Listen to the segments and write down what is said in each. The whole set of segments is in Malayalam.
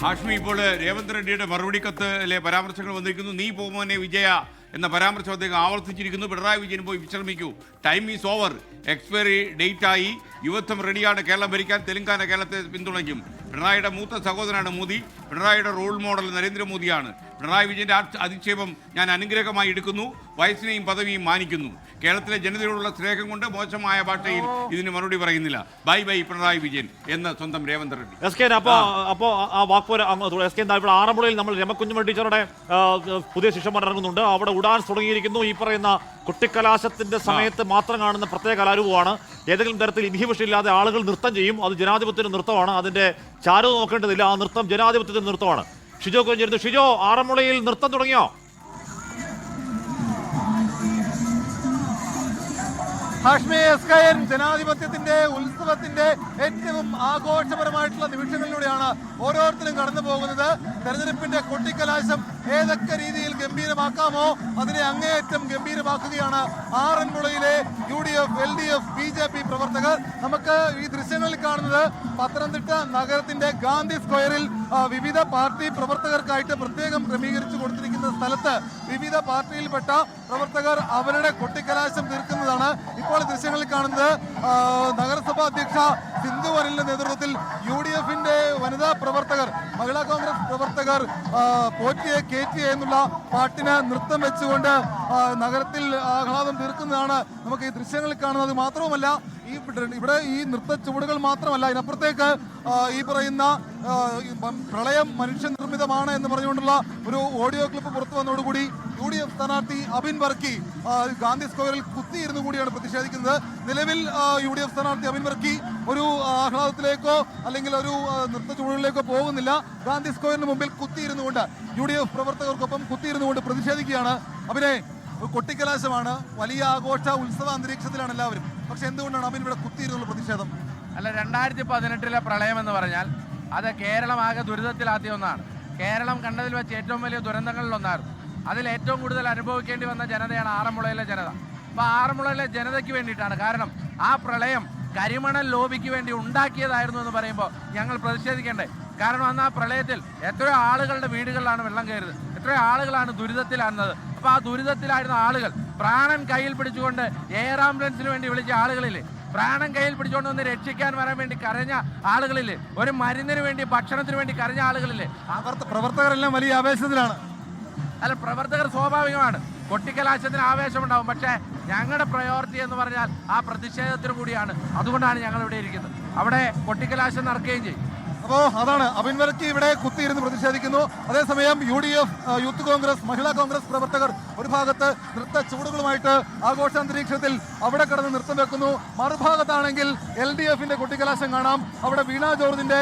ഹാഷ്മി, ഇപ്പോൾ രേവന്ത് റെഡ്ഡിയുടെ മറുപടി കത്തിലെ പരാമർശങ്ങൾ വന്നിരിക്കുന്നു. നീ പോകുമോനെ വിജയ എന്ന പരാമർശം അദ്ദേഹം ആവർത്തിച്ചിരിക്കുന്നു. പിണറായി വിജയൻ പോയി വിശ്രമിക്കൂ, time is over, expiry date ആയി, യുവത്വം റെഡിയാണ് കേരളം ഭരിക്കാൻ, തെലങ്കാന കേരളത്തെ പിന്തുണയ്ക്കും. പിണറായിയുടെ മൂത്ത സഹോദരനാണ് മോദി, പിണറായിയുടെ റോൾ മോഡൽ നരേന്ദ്രമോദിയാണ്. പിണറായി വിജയന്റെ അധിക്ഷേപം ഞാൻ അനുഗ്രഹമായി എടുക്കുന്നു, വയസ്സിനെയും പദവിയും മാനിക്കുന്നു. കേരളത്തിലെ ജനതയോടുള്ള സ്നേഹം കൊണ്ട് മോശമായ ഭാഷയിൽ ഇതിന് മറുപടി പറയുന്നില്ല. ബൈ ബൈ പിണറായി വിജയൻ എന്ന് സ്വന്തം രേവന്ത് റെഡ്ഡി. ആറന്മുളയിൽ നമ്മൾ രമക്കുഞ്ഞുമ ടീച്ചറുടെ പുതിയ ശിഷ്യന്മാർ ഇറങ്ങുന്നുണ്ട്. അവിടെ ഉഡാൻ തുടങ്ങിയിരിക്കുന്നു. ഈ പറയുന്ന കുട്ടിക്കലാശത്തിന്റെ സമയത്ത് മാത്രം കാണുന്ന പ്രത്യേക കലാരൂപമാണ്. ഏതെങ്കിലും തരത്തിൽ ഇൻഹിബിഷനില്ലാതെ ആളുകൾ നൃത്തം ചെയ്യും. അത് ജനാധിപത്യത്തിന്റെ നൃത്തമാണ്. അതിന്റെ ചാരുത നോക്കേണ്ടതില്ല. ആ നൃത്തം ജനാധിപത്യത്തിന്റെ നൃത്തമാണ്. ഷിജോ കൊഞ്ചിരുന്നു. ഷിജോ, ആറന്മുളയിൽ നൃത്തം തുടങ്ങിയോ? ഹാഷ്മി, എസ്കയൻ ജനാധിപത്യത്തിന്റെ ഉത്സവത്തിന്റെ ഏറ്റവും ആഘോഷപരമായിട്ടുള്ള നിമിഷങ്ങളിലൂടെയാണ് ഓരോരുത്തരും കടന്നു പോകുന്നത്. തെരഞ്ഞെടുപ്പിന്റെ കൊട്ടിക്കലാശം ഏതൊക്കെ രീതിയിൽ ഗംഭീരമാക്കാമോ അതിനെ അങ്ങേയറ്റം ഗംഭീരമാക്കുകയാണ് ആറന്മുളയിലെ UDF, LDF, BJP പ്രവർത്തകർ. നമുക്ക് ഈ ദൃശ്യങ്ങളിൽ കാണുന്നത് പത്തനംതിട്ട നഗരത്തിന്റെ ഗാന്ധി സ്ക്വയറിൽ വിവിധ പാർട്ടി പ്രവർത്തകർക്കായിട്ട് പ്രത്യേകം ക്രമീകരിച്ചു കൊടുത്തിരിക്കുന്ന സ്ഥലത്ത് വിവിധ പാർട്ടിയിൽപ്പെട്ട പ്രവർത്തകർ അവരുടെ കൊട്ടിക്കലാശം തീർക്കുന്നതാണ്. ഇപ്പോൾ ദൃശ്യങ്ങളിൽ കാണുന്നത് നഗരസഭാ അധ്യക്ഷ സിന്ധു വനിലിന്റെ നേതൃത്വത്തിൽ UDFന്റെ വനിതാ പ്രവർത്തകർ, മഹിളാ കോൺഗ്രസ് പ്രവർത്തകർ പോറ്റിയെ കേറ്റിയെ എന്നുള്ള പാട്ടിന് നൃത്തം വെച്ചുകൊണ്ട് നഗരത്തിൽ ആഹ്ലാദം തീർക്കുന്നതാണ് നമുക്ക് ഈ ദൃശ്യങ്ങളിൽ കാണുന്നത്. മാത്രവുമല്ല ഇവിടെ ഈ നൃത്ത ചുവടുകൾ മാത്രമല്ല, ഇതിനപ്പുറത്തേക്ക് ഈ പറയുന്ന പ്രളയം മനുഷ്യനിർമ്മിതമാണ് എന്ന് പറഞ്ഞുകൊണ്ടുള്ള ഒരു ഓഡിയോ ക്ലിപ്പ് പുറത്തു വന്നതോടുകൂടി UDF സ്ഥാനാർത്ഥി അബിൻ വർക്കി ഗാന്ധി സ്ക്വയറിൽ കുത്തിയിരുന്നു കൂടിയാണ് പ്രതിഷേധിക്കുന്നത്. നിലവിൽ UDF സ്ഥാനാർത്ഥി അബിൻ വർക്കി ഒരു ആഹ്ലാദത്തിലേക്കോ അല്ലെങ്കിൽ ഒരു നൃത്ത ചുവടുകളിലേക്കോ പോകുന്നില്ല. ഗാന്ധി സ്ക്വയറിന് മുമ്പിൽ കുത്തിയിരുന്നുകൊണ്ട് UDF പ്രവർത്തകർക്കൊപ്പം കുത്തിയിരുന്നുകൊണ്ട് പ്രതിഷേധിക്കുകയാണ്. അബിനെ, കൊട്ടിക്കലാശമാണ്, വലിയ ആഘോഷ ഉത്സവ അന്തരീക്ഷത്തിലാണ് എല്ലാവരും. പക്ഷെ എന്തുകൊണ്ടാണ് അബിൻ ഇവിടെ കുത്തിയിരുന്നുള്ള പ്രതിഷേധം? അല്ല, 2018 പ്രളയം എന്ന് പറഞ്ഞാൽ അത് കേരളമാകെ ദുരിതത്തിലാത്തിയ ഒന്നാണ്. കേരളം കണ്ടതിൽ വെച്ച് ഏറ്റവും വലിയ ദുരന്തങ്ങളിലൊന്നായിരുന്നു. അതിൽ ഏറ്റവും കൂടുതൽ അനുഭവിക്കേണ്ടി വന്ന ജനതയാണ് ആറന്മുളയിലെ ജനത. അപ്പോൾ ആറന്മുളയിലെ ജനതയ്ക്ക് വേണ്ടിയിട്ടാണ്. കാരണം ആ പ്രളയം കരിമണൽ ലോബിക്ക് വേണ്ടി ഉണ്ടാക്കിയതായിരുന്നു എന്ന് പറയുമ്പോൾ ഞങ്ങൾ പ്രതിഷേധിക്കേണ്ടേ. കാരണം അന്ന് ആ പ്രളയത്തിൽ എത്രയോ ആളുകളുടെ വീടുകളിലാണ് വെള്ളം കയറിയത്, എത്രയോ ആളുകളാണ് ദുരിതത്തിലായിരുന്നത്. അപ്പോൾ ആ ദുരിതത്തിലായിരുന്ന ആളുകൾ പ്രാണൻ കയ്യിൽ പിടിച്ചുകൊണ്ട് എയർ ആംബുലൻസിന് വേണ്ടി വിളിച്ച ആളുകളില്ലേ, പ്രാണൻ കയ്യിൽ പിടിച്ചുകൊണ്ട് വന്ന് രക്ഷിക്കാൻ വരാൻ വേണ്ടി കരഞ്ഞ ആളുകളില്ലേ, ഒരു മരുന്നിന് വേണ്ടി ഭക്ഷണത്തിന് വേണ്ടി കരഞ്ഞ ആളുകളില്ലേ, പ്രവർത്തകരെല്ലാം വലിയ ആവേശത്തിലാണ്. അല്ല, പ്രവർത്തകർ സ്വാഭാവികമാണ്, കൊട്ടിക്കലാശത്തിന് ആവേശമുണ്ടാവും. പക്ഷേ ഞങ്ങളുടെ പ്രയോറിറ്റി എന്ന് പറഞ്ഞാൽ ആ പ്രതിഷേധത്തിന് കൂടിയാണ്. അതുകൊണ്ടാണ് ഞങ്ങൾ ഇവിടെ ഇരിക്കുന്നത്. അവിടെ കൊട്ടിക്കലാശം നടക്കുകയും ചെയ്യും. അപ്പോൾ അതാണ് അബിൻ വർക്കി ഇവിടെ കുത്തിയിരുന്ന് പ്രതിഷേധിക്കുന്നു. അതേസമയം UDF, യൂത്ത് കോൺഗ്രസ്, മഹിളാ കോൺഗ്രസ് പ്രവർത്തകർ ഒരു ഭാഗത്ത് നൃത്ത ചുവടുകളുമായിട്ട് ആഘോഷാന്തരീക്ഷത്തിൽ അവിടെ കിടന്ന് നൃത്തം വെക്കുന്നു. മറുഭാഗത്താണെങ്കിൽ LDFന്റെ കൊട്ടിക്കലാശം കാണാം. അവിടെ വീണ ജോർജിന്റെ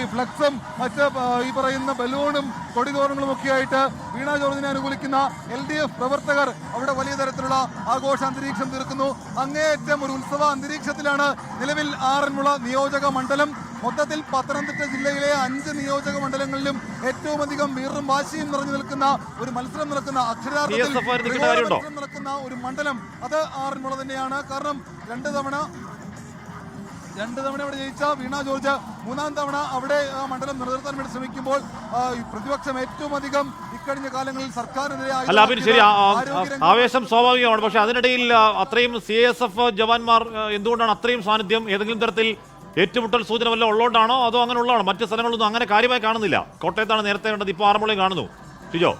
ഈ ഫ്ലക്സും മറ്റ് ഈ പറയുന്ന ബലൂണും കൊടിതോരണങ്ങളും ഒക്കെ ആയിട്ട് വീണ ജോർജിനെ അനുകൂലിക്കുന്ന LDF പ്രവർത്തകർ അവിടെ വലിയ തരത്തിലുള്ള ആഘോഷാന്തരീക്ഷം തീർക്കുന്നു. അങ്ങേയറ്റം ഒരു ഉത്സവ അന്തരീക്ഷത്തിലാണ് നിലവിൽ ആറന്മുള നിയോജക മണ്ഡലം. മൊത്തത്തിൽ പത്തനംതിട്ട ജില്ലയിലെ 5 നിയോജക മണ്ഡലങ്ങളിലും ഏറ്റവും അധികം വീറും വാശിയും നിറഞ്ഞു നിൽക്കുന്ന ഒരു മത്സരം നടക്കുന്ന, അക്ഷരാർത്ഥത്തിൽ മത്സരം നടക്കുന്ന ഒരു മണ്ഡലം അത് ആറന്മുള തന്നെയാണ്. കാരണം രണ്ട് തവണ അവിടെ ജയിച്ച വീണ ജോർജ് 3ാം തവണ അവിടെ ആ മണ്ഡലം നിലനിർത്താൻ വേണ്ടി ശ്രമിക്കുമ്പോൾ പ്രതിപക്ഷം ഏറ്റവും അധികം ഇക്കഴിഞ്ഞ കാലങ്ങളിൽ സർക്കാരിനെതിരെ ആവേശം സ്വാഭാവികമാണ്. പക്ഷെ അതിനിടയിൽ അത്രയും CSF ജവാന്മാർ എന്തുകൊണ്ടാണ് അത്രയും സാന്നിധ്യം? ഏതെങ്കിലും തരത്തിൽ ഏറ്റുമുട്ടൽ സൂചന വല്ല ഉള്ളതുകൊണ്ടാണോ അതോ അങ്ങനെ ഉള്ളതാണോ? മറ്റ് സ്ഥലങ്ങളൊന്നും അങ്ങനെ കാര്യമായി കാണുന്നില്ല. കോട്ടയത്താണ് നേരത്തെ കണ്ടത്, ഇപ്പോൾ ആറന്മുളയും കാണുന്നു. ഷിജോ,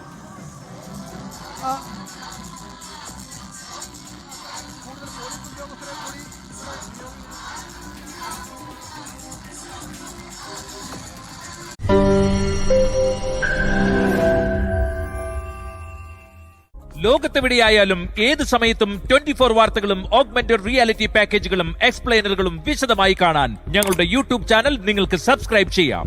ലോകത്തെവിടെയായാലും ഏത് സമയത്തും 24 വാർത്തകളും ഓഗ്മെന്റഡ് റിയാലിറ്റി പാക്കേജുകളും എക്സ്പ്ലെയിനറുകളും വിശദമായി കാണാൻ ഞങ്ങളുടെ YouTube ചാനൽ നിങ്ങൾക്ക് സബ്സ്ക്രൈബ് ചെയ്യാം.